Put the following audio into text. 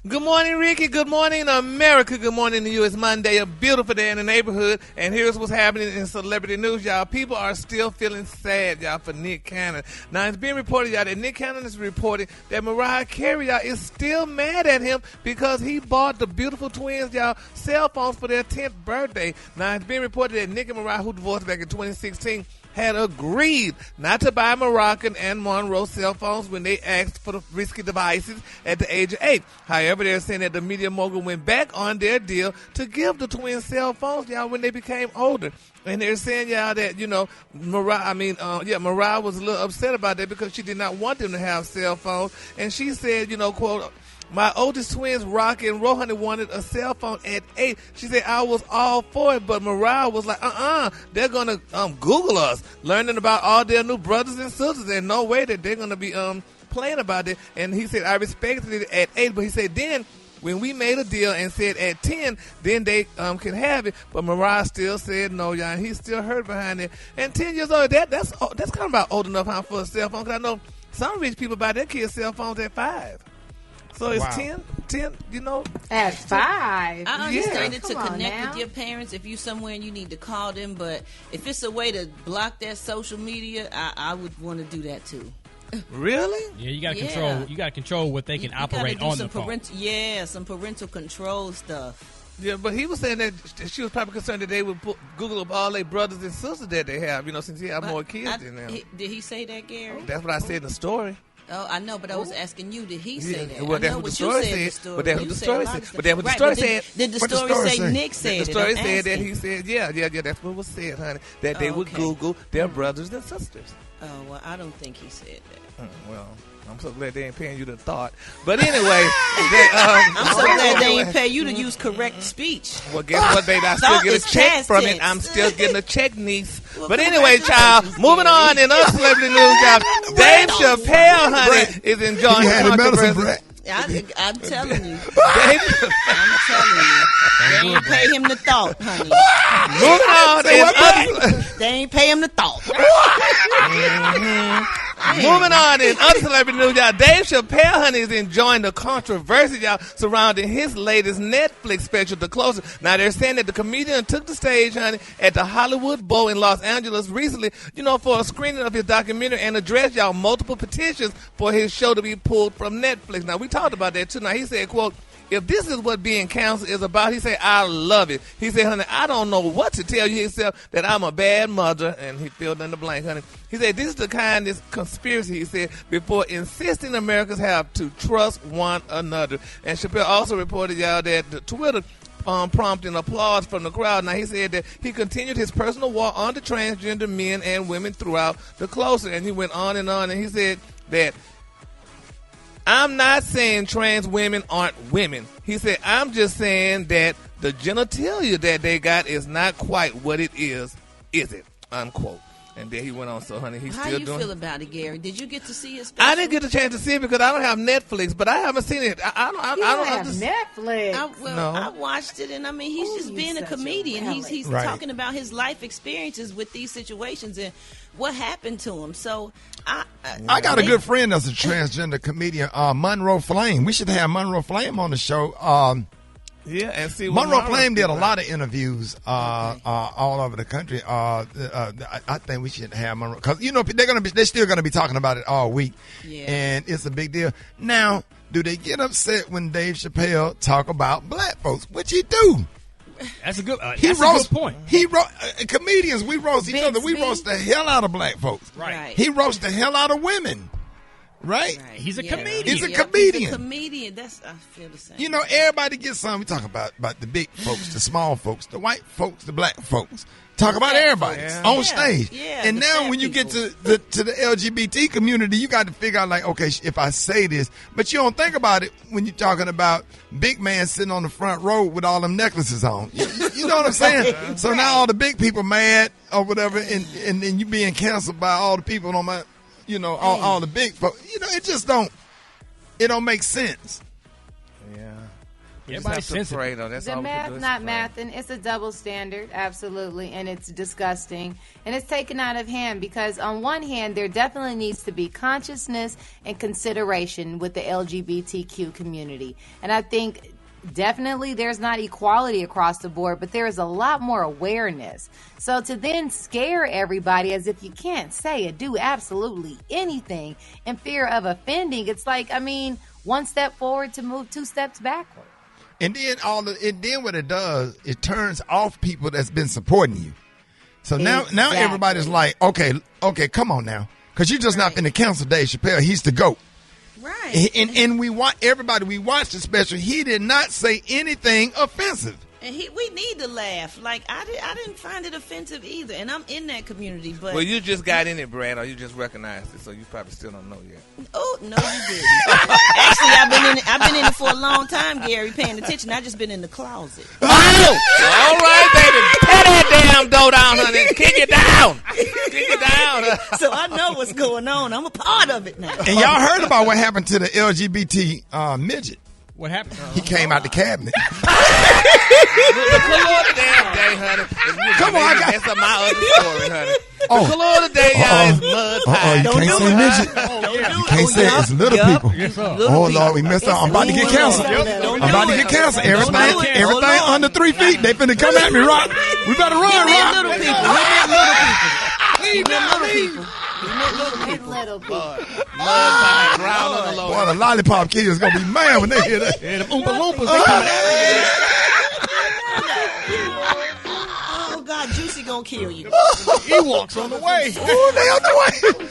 Good morning, Rickey. Good morning, America. Good morning to you. It's Monday, a beautiful day in the neighborhood. And here's what's happening in celebrity news, y'all. People are still feeling sad, y'all, for Nick Cannon. Now, it's being reported, y'all, that Nick Cannon is reporting that Mariah Carey, y'all, is still mad at him because he bought the beautiful twins, y'all, cell phones for their 10th birthday. Now, it's being reported that Nick and Mariah, who divorced back in 2016, had agreed not to buy Moroccan and Monroe cell phones when they asked for the risky devices at the age of 8. However, they're saying that the media mogul went back on their deal to give the twins cell phones, y'all, when they became older. And they're saying, y'all, that, Mariah was a little upset about that because she did not want them to have cell phones. And she said, quote, "My oldest twins, Rocky and Rohani, wanted a cell phone at 8. She said, I was all for it, but Mariah was like, they're going to Google us, learning about all their new brothers and sisters. There's no way that they're going to be playing about it." And he said, "I respected it at 8, but he said, then when we made a deal and said at 10, then they can have it." But Mariah still said no, y'all. And he's still hurt behind it. And 10 years old, that's kind of about old enough for a cell phone. Because I know some rich people buy their kids cell phones at 5. So it's 10, At 5. I understand it to Come on connect now. with your parents if you're somewhere and you need to call them, but if it's a way to block that social media, I would want to do that too. Really? Yeah, you got to control. You got to control what they can operate on the phone. Some parental control stuff. Yeah, but he was saying that she was probably concerned that they would Google up all their brothers and sisters that they have, since he have more kids than them. Did he say that, Gary? That's what I said in the story. Oh, I know, but I was asking you, did he say that? Well, that's what the story said. But that's what the story said. But that's what the story said. Did the story say Nick said it? The story said that he said, yeah, that's what was said, honey, that they would Google their brothers and sisters. Oh, well, I don't think he said that. Well, I'm so glad they ain't paying you the thought. But anyway. I'm so glad they ain't pay you to use correct speech. Well, guess what, baby? I still get a check from it. I'm still getting a check, niece. But anyway, child, moving on in other celebrity news, y'all. Dave Chappelle, honey, is enjoying controversy. I'm telling you. I'm telling you. They ain't pay him the thought, honey. They ain't pay him the thought. Moving on in other celebrity news, y'all. Dave Chappelle, honey, is enjoying the controversy, y'all, surrounding his latest Netflix special, The Closer. Now, they're saying that the comedian took the stage, honey, at the Hollywood Bowl in Los Angeles recently, for a screening of his documentary and addressed, y'all, multiple petitions for his show to be pulled from Netflix. Now, we talked about that, too. Now, he said, quote, "If this is what being canceled is about," he said, "I love it." He said, "Honey, I don't know what to tell you except that I'm a bad mother," and he filled in the blank, honey. He said, "This is the kind of conspiracy," he said, "before insisting Americans have to trust one another." And Chappelle also reported, y'all, that the Twitter prompting applause from the crowd. Now, he said that he continued his personal war on the transgender men and women throughout The Closer. And he went on, and he said that, "I'm not saying trans women aren't women." He said, "I'm just saying that the genitalia that they got is not quite what it is it?" Unquote. And then he went on, so, honey, he's How still you doing. feel about it, Gary? Did you get to see his special? I didn't get a chance to see it because I don't have Netflix, but I haven't seen it. I don't have Netflix. I watched it, and I mean, he's just being a comedian. He's Right. talking about his life experiences with these situations and what happened to him. So I got a good friend that's a transgender comedian, Monroe Flame. We should have Monroe Flame on the show. Yeah, and see what Monroe Flame did a lot of interviews all over the country. I think we should have Monroe because they're still gonna be talking about it all week, and it's a big deal. Now, do they get upset when Dave Chappelle talk about black folks? Which he do. That's a good. A good point. He comedians. We roast each other. We roast the hell out of black folks. Right. He roasts the hell out of women. Right? He's a comedian. He's a comedian. He's a comedian. I feel the same. Everybody gets something. We talk about the big folks, the small folks, the white folks, the black folks. Talk about everybody on stage. Yeah, and now when you get to the LGBT community, you got to figure out, like, okay, if I say this, but you don't think about it when you're talking about big man sitting on the front row with all them necklaces on. You know what I'm saying? So now all the big people mad or whatever, and you being canceled by all the people on my, all the big folks. It just don't make sense. Yeah. Everybody's sensitive. pray, though. That's The all we can math, do is not pray. math, and it's a double standard, absolutely, and it's disgusting, and it's taken out of hand because on one hand, there definitely needs to be consciousness and consideration with the LGBTQ community, and I think definitely there's not equality across the board, but there is a lot more awareness. So to then scare everybody as if you can't say or do absolutely anything in fear of offending, it's like, I mean, one step forward to move 2 steps backward. And then what it does, it turns off people that's been supporting you. So now everybody's like, okay, come on now, because you're just not finna cancel Dave Chappelle. He's the GOAT. Right. And we watched the special. He did not say anything offensive. And we need to laugh. Like I didn't find it offensive either, and I'm in that community. But Well, you just got in it, Brad, or you just recognized it, so you probably still don't know yet. oh no, you didn't. Actually, I've been in it for a long time, Gary, paying attention. I just been in the closet. Oh! All right, baby. Tear that damn door down, honey. Kick it down. Kick it down. So I know what's going on. I'm a part of it now. And y'all heard about what happened to the LGBT midget. What happened? He came out the cabinet. The color of the damn day, honey. Come on, I got- That's my other story, honey. The Oh. color of the day, y'all, is mud pie. You Don't can't do say it. midget. You can't say it. It's little people. Yes, sir. Oh, Lord, we messed up. I'm about to get cancer. Don't I'm about do to it. get cancer. Don't do Everything it. Hold on. under 3 feet. They finna come at me, Rock. We better He run, meant Rock. little people. He meant little people. He meant little people. His little people. Mud pie, ground on the low. Boy, the lollipop kids is gonna be mad when they hear that. Yeah, the Oompa Loompas, they come Oh God, Juicy gonna kill you. Ewoks on the way. Ooh, they on the way.